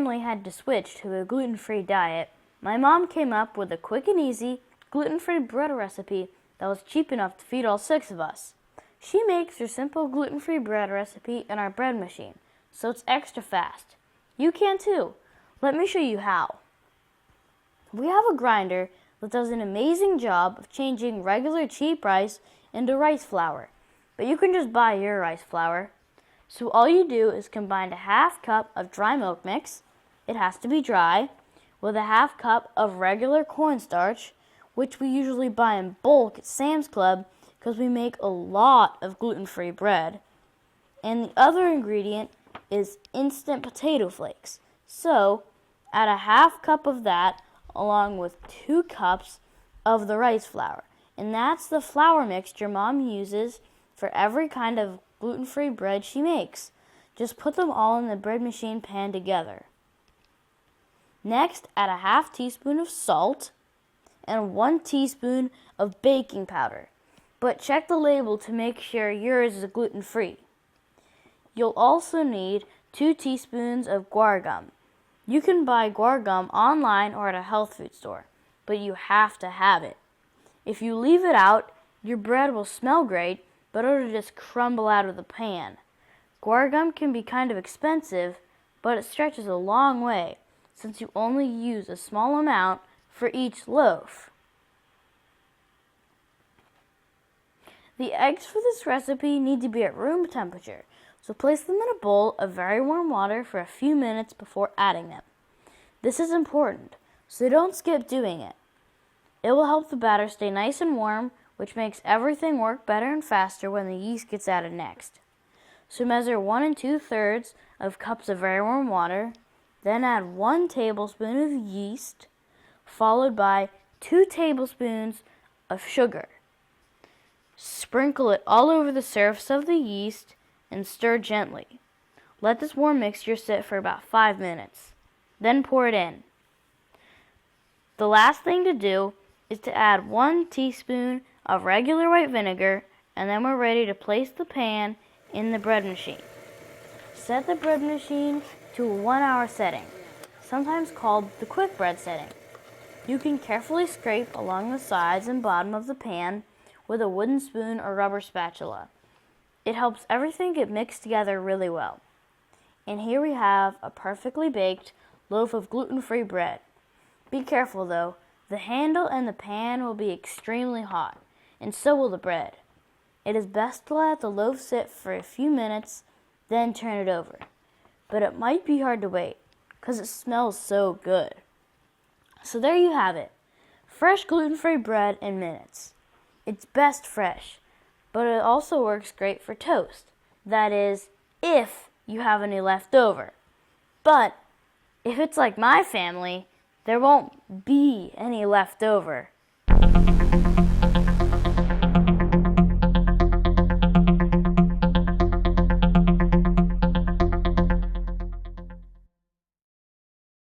family had to switch to a gluten-free diet, my mom came up with a quick and easy gluten-free bread recipe that was cheap enough to feed all 6 of us. She makes her simple gluten-free bread recipe in our bread machine, so it's extra fast. You can too. Let me show you how. We have a grinder that does an amazing job of changing regular cheap rice into rice flour, but you can just buy your rice flour. So all you do is combine a half cup of dry milk mix, it has to be dry, with a half cup of regular cornstarch, which we usually buy in bulk at Sam's Club because we make a lot of gluten-free bread. And the other ingredient is instant potato flakes. So add a half cup of that along with 2 cups of the rice flour. And that's the flour mixture Mom uses for every kind of gluten-free bread she makes. Just put them all in the bread machine pan together. Next, add a half teaspoon of salt and 1 teaspoon of baking powder. But check the label to make sure yours is gluten-free. You'll also need 2 teaspoons of guar gum. You can buy guar gum online or at a health food store, but you have to have it. If you leave it out, your bread will smell great, but it'll just crumble out of the pan. Guar gum can be kind of expensive, but it stretches a long way since you only use a small amount for each loaf. The eggs for this recipe need to be at room temperature, so place them in a bowl of very warm water for a few minutes before adding them. This is important, so don't skip doing it. It will help the batter stay nice and warm, which makes everything work better and faster when the yeast gets added next. So measure 1 2/3 of cups of very warm water, then add 1 tablespoon of yeast, followed by 2 tablespoons of sugar. Sprinkle it all over the surface of the yeast and stir gently. Let this warm mixture sit for about 5 minutes. Then pour it in. The last thing to do is to add 1 teaspoon of regular white vinegar, and then we're ready to place the pan in the bread machine. Set the bread machine to a 1-hour setting, sometimes called the quick bread setting. You can carefully scrape along the sides and bottom of the pan with a wooden spoon or rubber spatula. It helps everything get mixed together really well. And here we have a perfectly baked loaf of gluten-free bread. Be careful though, the handle and the pan will be extremely hot, and so will the bread. It is best to let the loaf sit for a few minutes, then turn it over. But it might be hard to wait, because it smells so good. So there you have it, fresh gluten-free bread in minutes. It's best fresh, but it also works great for toast. That is, if you have any left over. But if it's like my family, there won't be any left over.